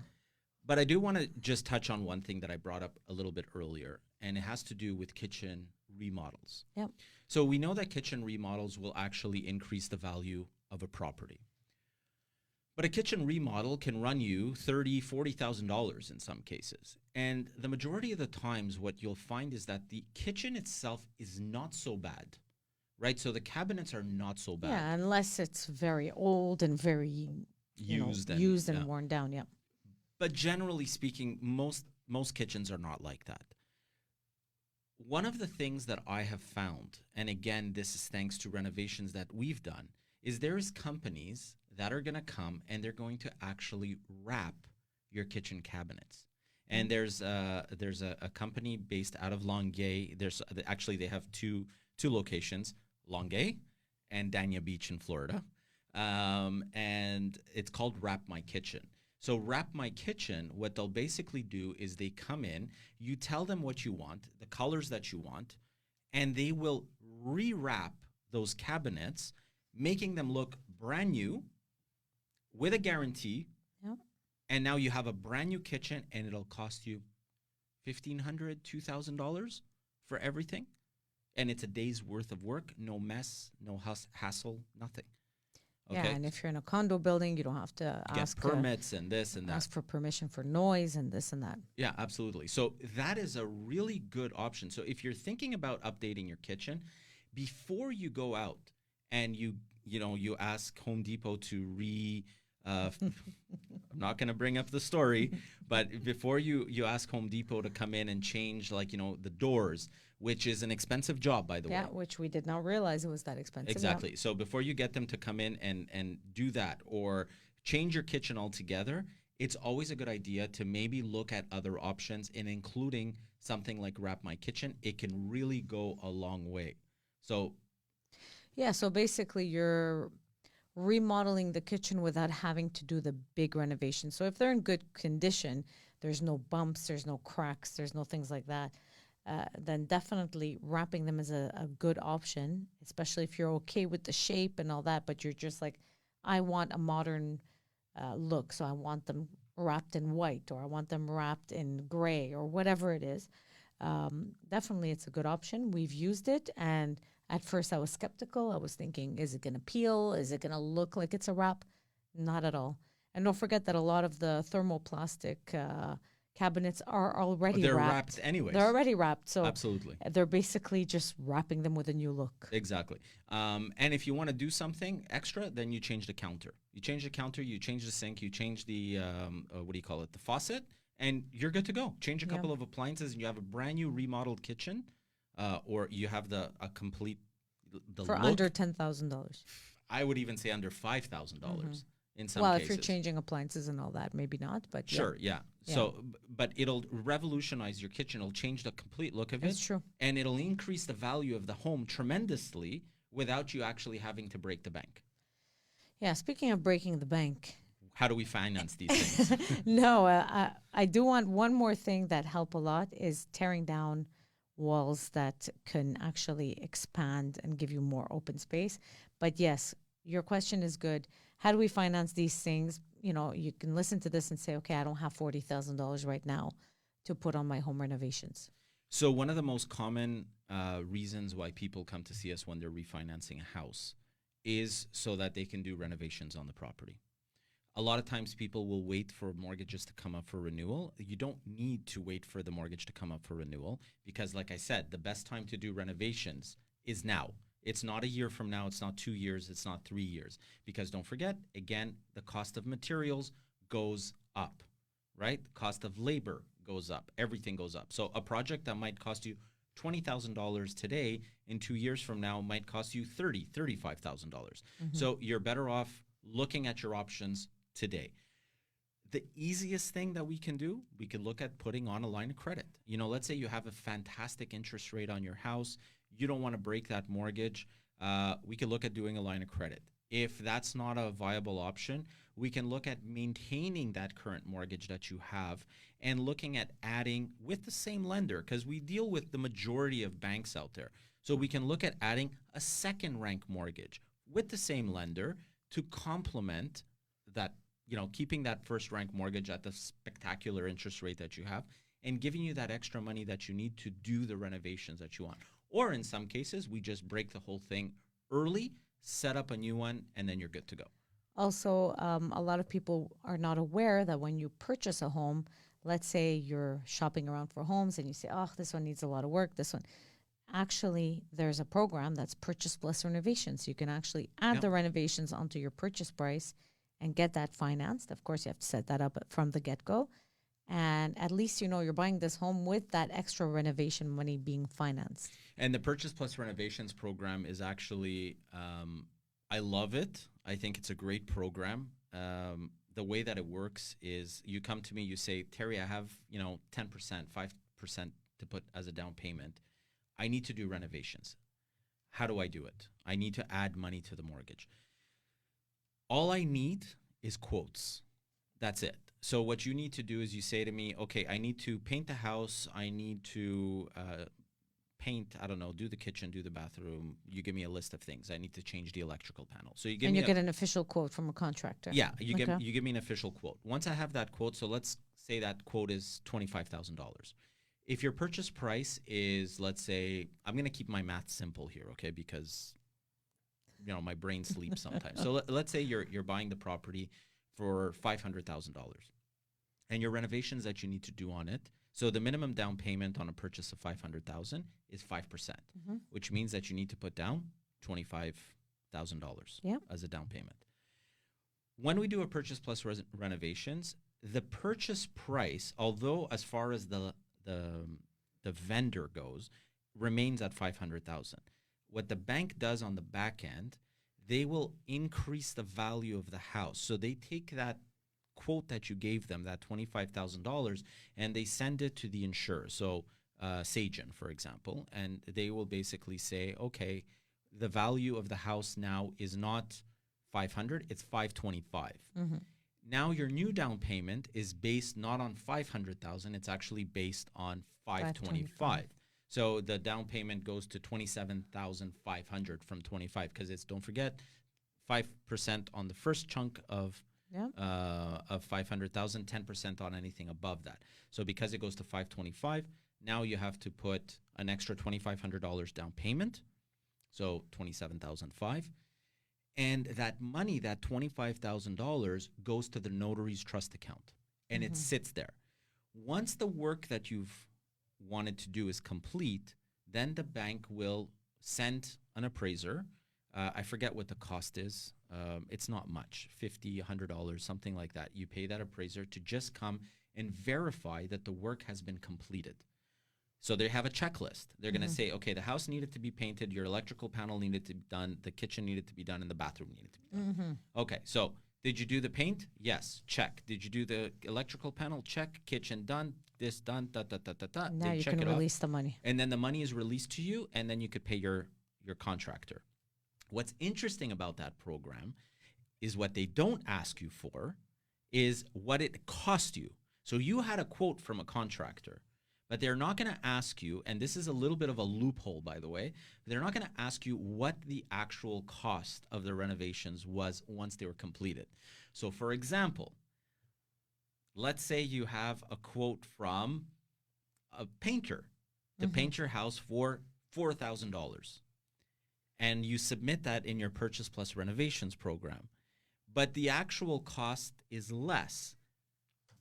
But I do want to just touch on one thing that I brought up a little bit earlier, and it has to do with kitchen remodels. Yep. So we know that kitchen remodels will actually increase the value of a property. But a kitchen remodel can run you $30,000, $40,000 in some cases. And the majority of the times what you'll find is that the kitchen itself is not so bad, right? So the cabinets are not so bad. Yeah, unless it's very old and very used and worn down, yeah. But generally speaking, most kitchens are not like that. One of the things that I have found, and again, this is thanks to renovations that we've done, is there's companies that are going to come and they're going to actually wrap your kitchen cabinets. And there's a company based out of Longueuil. They have two locations, Longueuil and Dania Beach in Florida. And it's called Wrap My Kitchen. So Wrap My Kitchen, what they'll basically do is they come in, you tell them what you want, the colors that you want, and they will rewrap those cabinets, making them look brand new with a guarantee. Yep. And now you have a brand new kitchen, and it'll cost you $1,500, $2,000 for everything. And it's a day's worth of work, no mess, no hassle, nothing. Okay? Yeah, and if you're in a condo building, you don't have to get permits and this and that. Ask for permission for noise and this and that. Yeah, absolutely. So that is a really good option. So if you're thinking about updating your kitchen, before you go out and you ask Home Depot to I'm not going to bring up the story, but before you ask Home Depot to come in and change the doors, which is an expensive job, by the way. Yeah, which we did not realize it was that expensive. Exactly. Yeah. So before you get them to come in and do that or change your kitchen altogether, it's always a good idea to maybe look at other options, and including something like Wrap My Kitchen. It can really go a long way. So basically you're remodeling the kitchen without having to do the big renovation. So if they're in good condition, there's no bumps, there's no cracks, there's no things like that, then definitely wrapping them is a good option, especially if you're okay with the shape and all that, but you're just like, I want a modern look, so I want them wrapped in white, or I want them wrapped in gray, or whatever it is. Definitely it's a good option. We've used it, and at first I was skeptical. I was thinking, is it going to peel? Is it going to look like it's a wrap? Not at all. And don't forget that a lot of the thermoplastic cabinets are already they're wrapped. Wrapped anyways. They're already wrapped. So absolutely. They're basically just wrapping them with a new look. Exactly. And if you want to do something extra, then you change the counter. You change the counter, you change the sink, you change the, the faucet, and you're good to go. Change a couple of appliances, and you have a brand new remodeled kitchen. Or you have a complete for look. Under $10,000. I would even say under $5,000 in some cases. Well, if you're changing appliances and all that, maybe not, but sure, yeah. So, but it'll revolutionize your kitchen. It'll change the complete look of it. That's true. And it'll increase the value of the home tremendously without you actually having to break the bank. Yeah, speaking of breaking the bank. How do we finance these things? No, I do want one more thing that help a lot is tearing down walls that can actually expand and give you more open space. But yes, your question is good. How do we finance these things? You can listen to this and say, okay, I don't have $40,000 right now to put on my home renovations. So one of the most common reasons why people come to see us when they're refinancing a house is so that they can do renovations on the property. A lot of times people will wait for mortgages to come up for renewal. You don't need to wait for the mortgage to come up for renewal because, like I said, the best time to do renovations is now. It's not a year from now. It's not 2 years. It's not 3 years. Because don't forget, again, the cost of materials goes up, right? The cost of labor goes up. Everything goes up. So a project that might cost you $20,000 today in 2 years from now might cost you $30,000, $35,000. So you're better off looking at your options today. The easiest thing that we can do, we could look at putting on a line of credit. Let's say you have a fantastic interest rate on your house. You don't want to break that mortgage. We could look at doing a line of credit. If that's not a viable option, we can look at maintaining that current mortgage that you have and looking at adding with the same lender, because we deal with the majority of banks out there. So we can look at adding a second rank mortgage with the same lender to complement that, keeping that first rank mortgage at the spectacular interest rate that you have and giving you that extra money that you need to do the renovations that you want. Or in some cases, we just break the whole thing early, set up a new one, and then you're good to go. Also, a lot of people are not aware that when you purchase a home, let's say you're shopping around for homes and you say, oh, this one needs a lot of work, this one. Actually, there's a program that's purchase plus renovations. You can actually add the renovations onto your purchase price and get that financed. Of course, you have to set that up from the get-go. And at least you're buying this home with that extra renovation money being financed. And the Purchase Plus Renovations program is actually, I love it. I think it's a great program. the way that it works is you come to me, you say, Terry, I have, 10%, 5% to put as a down payment. I need to do renovations. How do I do it? I need to add money to the mortgage. All I need is quotes. That's it. So what you need to do is you say to me, okay, I need to paint the house. I need to paint, I don't know, do the kitchen, do the bathroom. You give me a list of things. I need to change the electrical panel. So you give me get an official quote from a contractor. Yeah, you give me an official quote. Once I have that quote, so let's say that quote is $25,000. If your purchase price is, let's say, I'm going to keep my math simple here, okay, because my brain sleeps sometimes. So let's say you're buying the property for $500,000, and your renovations that you need to do on it. So the minimum down payment on a purchase of $500,000 is 5%, which means that you need to put down $25,000 as a down payment. When we do a purchase plus renovations, the purchase price, although as far as the vendor goes, remains at $500,000. What the bank does on the back end, they will increase the value of the house. So they take that quote that you gave them, that $25,000, and they send it to the insurer. So Sagen, for example, and they will basically say, okay, the value of the house now is not 500, it's 525. Now your new down payment is based not on 500,000, it's actually based on 525. So the down payment goes to 27,500 from 25, because it's, don't forget, 5% on the first chunk of 500,000, 10% on anything above that. So because it goes to 525, now you have to put an extra $2,500 down payment, so 27,500. And that money, that $25,000, goes to the notary's trust account, and it sits there. Once the work that you've wanted to do is complete, then the bank will send an appraiser. I forget what the cost is. It's not much, $50, $100, something like that. You pay that appraiser to just come and verify that the work has been completed. So they have a checklist. They're going to say, okay, the house needed to be painted, your electrical panel needed to be done, the kitchen needed to be done, and the bathroom needed to be done. Okay, so did you do the paint? Yes, check. Did you do the electrical panel? Check. Kitchen done, this done, da. Now you can release the money. And then the money is released to you, and then you could pay your contractor. What's interesting about that program is what they don't ask you for is what it cost you. So you had a quote from a contractor, but they're not going to ask you, and this is a little bit of a loophole, by the way, they're not going to ask you what the actual cost of the renovations was once they were completed. So for example, let's say you have a quote from a painter to paint your house for $4,000. And you submit that in your purchase plus renovations program. But the actual cost is less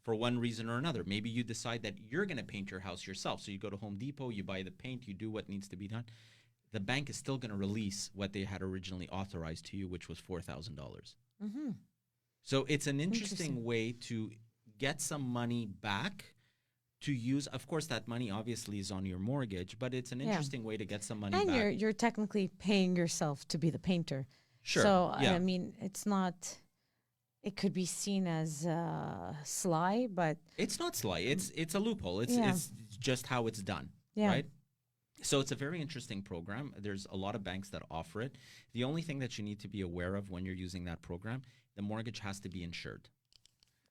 for one reason or another. Maybe you decide that you're going to paint your house yourself. So you go to Home Depot, you buy the paint, you do what needs to be done. The bank is still going to release what they had originally authorized to you, which was $4,000. So it's an interesting way to get some money back to use. Of course, that money obviously is on your mortgage, but it's an interesting way to get some money back. And you're technically paying yourself to be the painter. Sure. So, I mean, it's not... It could be seen as sly, but... It's not sly. It's a loophole. It's just how it's done, right? So it's a very interesting program. There's a lot of banks that offer it. The only thing that you need to be aware of when you're using that program, the mortgage has to be insured.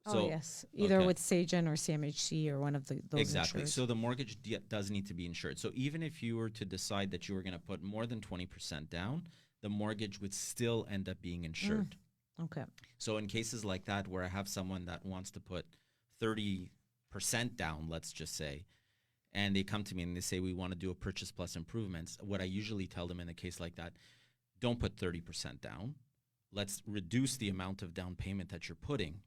So, yes, either with Sagen or CMHC or one of those Exactly. insurers. So the mortgage does need to be insured. So even if you were to decide that you were going to put more than 20% down, the mortgage would still end up being insured. Okay. So in cases like that where I have someone that wants to put 30% down, let's just say, and they come to me and they say, we want to do a purchase plus improvements, what I usually tell them in a case like that, don't put 30% down. Let's reduce the amount of down payment that you're putting.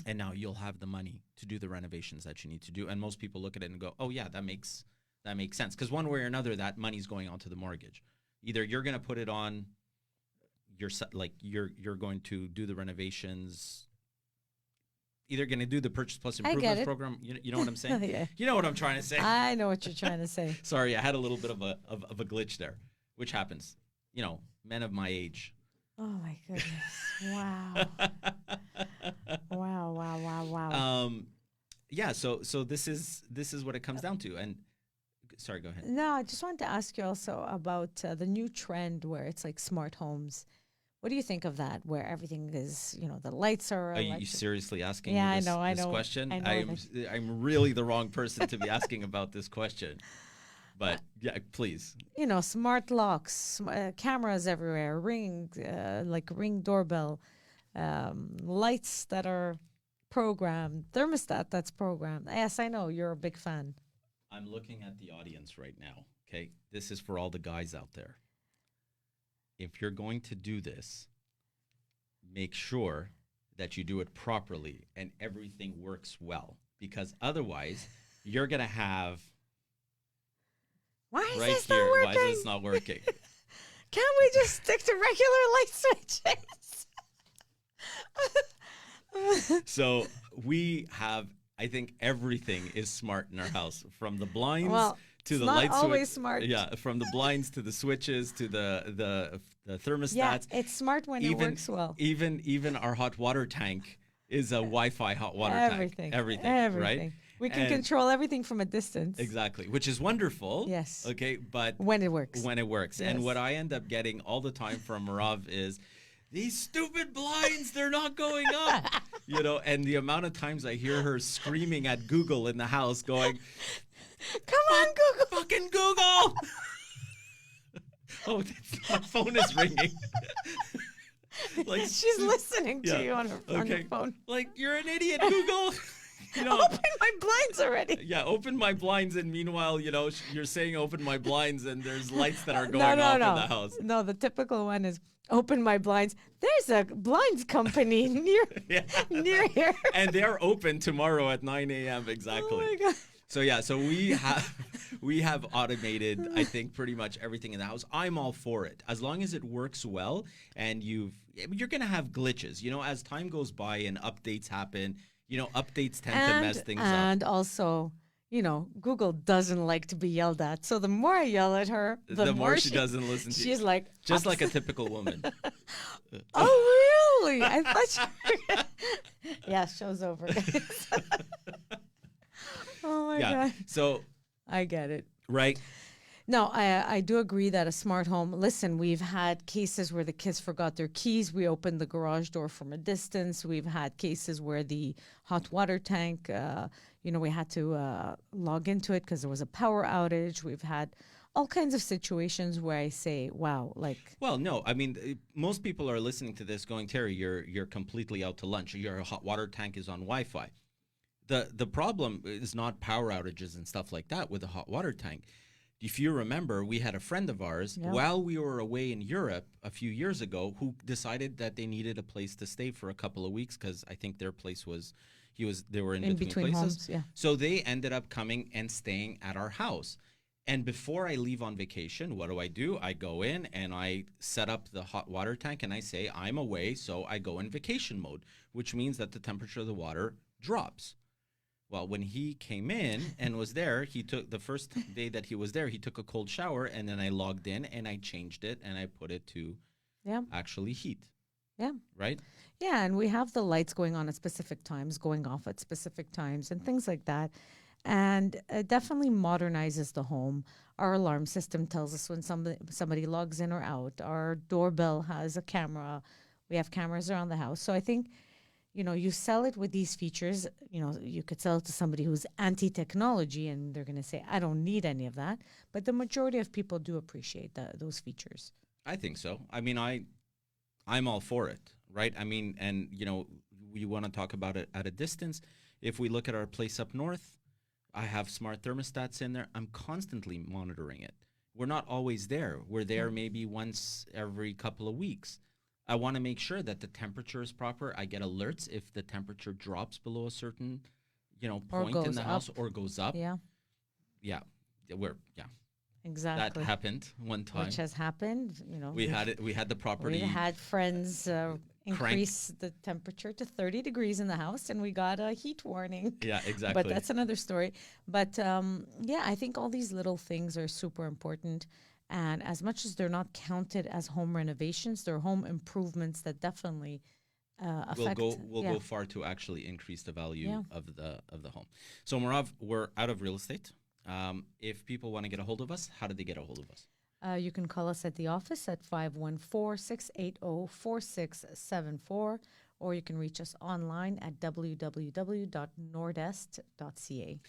And now you'll have the money to do the renovations that you need to do. And most people look at it and go, oh, yeah, that makes sense. Because one way or another, that money's going onto the mortgage. Either you're going to put it on you're going to do the renovations, either going to do the purchase plus improvements program. You know what I'm saying? Yeah. You know what I'm trying to say? I know what you're trying to say. Sorry, I had a little bit of a glitch there, which happens. Men of my age. Oh, my goodness. Wow. So this is what it comes down to. And sorry, go ahead. No, I just wanted to ask you also about the new trend where it's like smart homes. What do you think of that, where everything is, the lights are... Are you seriously asking me this question? I'm really the wrong person to be asking about this question. But yeah, please. Smart locks, cameras everywhere, ring doorbell, lights that are programmed, thermostat that's programmed. Yes, I know, you're a big fan. I'm looking at the audience right now, okay? This is for all the guys out there. If you're going to do this, make sure that you do it properly and everything works well, because otherwise you're going to have... Why is this not working? Why is this not working? Can't we just stick to regular light switches? So we have, I think everything is smart in our house, from the blinds to the light switch. Not always smart. Yeah, from the blinds to the switches to the thermostats. Yeah, it's smart when it works well. Even our hot water tank is a Wi-Fi hot water tank. Everything, right? We can control everything from a distance. Exactly, which is wonderful. Yes. Okay, but when it works. Yes. And what I end up getting all the time from Marav is, these stupid blinds, they're not going up. And the amount of times I hear her screaming at Google in the house going, come on, Google. Fucking Google. Oh, my phone is ringing. She's listening to you on her phone. Like, you're an idiot, Google. Open my blinds already. Yeah, open my blinds, and meanwhile, you're saying open my blinds, and there's lights that are going off in the house. No, the typical one is open my blinds. There's a blinds company near here. And they're open tomorrow at 9 a.m. exactly. Oh my God. So we have automated, I think, pretty much everything in the house. I'm all for it, as long as it works well. And you're gonna have glitches, as time goes by and updates happen. Updates tend to mess things up. And also, Google doesn't like to be yelled at. So the more I yell at her, the more she doesn't listen to you. She's like... Just like a typical woman. Oh, really? I thought she... Yeah, show's over. Oh, my God. So... I get it. Right? No, I do agree that a smart home, listen, we've had cases where the kids forgot their keys. We opened the garage door from a distance. We've had cases where the hot water tank, we had to log into it because there was a power outage. We've had all kinds of situations where I say, wow, like... Well, no, I mean, most people are listening to this going, Terry, you're completely out to lunch. Your hot water tank is on Wi-Fi. The problem is not power outages and stuff like that with the hot water tank. If you remember, we had a friend of ours while we were away in Europe a few years ago who decided that they needed a place to stay for a couple of weeks because I think their place they were in between places. Homes, yeah. So they ended up coming and staying at our house. And before I leave on vacation, what do? I go in and I set up the hot water tank and I say, I'm away, so I go in vacation mode, which means that the temperature of the water drops. Well, when he came in and was there, he took the first day that he was there, he took a cold shower, and then I logged in and I changed it and I put it to actually heat. Yeah. Right? Yeah, and we have the lights going on at specific times, going off at specific times, and things like that. And it definitely modernizes the home. Our alarm system tells us when somebody logs in or out. Our doorbell has a camera. We have cameras around the house. So I think... you sell it with these features. You could sell it to somebody who's anti-technology and they're going to say, I don't need any of that. But the majority of people do appreciate those features. I think so. I mean, I'm all for it, right? I mean, and, we want to talk about it at a distance. If we look at our place up north, I have smart thermostats in there. I'm constantly monitoring it. We're not always there. We're there maybe once every couple of weeks. I want to make sure that the temperature is proper. I get alerts if the temperature drops below a certain, point in the house or goes up. Yeah. Yeah. Exactly. That happened one time. Which has happened, We had the property. We had friends increase the temperature to 30 degrees in the house and we got a heat warning. Yeah, exactly. But that's another story. But I think all these little things are super important. And as much as they're not counted as home renovations, they're home improvements that definitely affect. We'll go far to actually increase the value of the home. So Marav, we're out of real estate. If people want to get a hold of us, how do they get a hold of us? You can call us at the office at 514-680-4674, or you can reach us online at www.nordest.ca.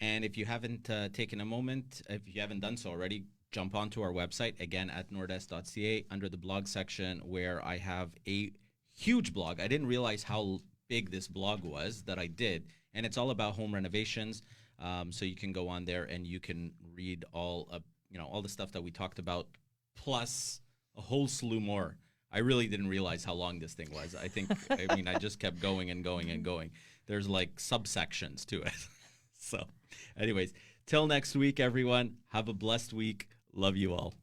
And if you haven't taken a moment, if you haven't done so already, jump onto our website, again, at nordest.ca, under the blog section, where I have a huge blog. I didn't realize how big this blog was that I did, and it's all about home renovations. So you can go on there and you can read all the stuff that we talked about, plus a whole slew more. I really didn't realize how long this thing was. I just kept going and going and going. There's like subsections to it. So anyways, till next week, everyone, have a blessed week. Love you all.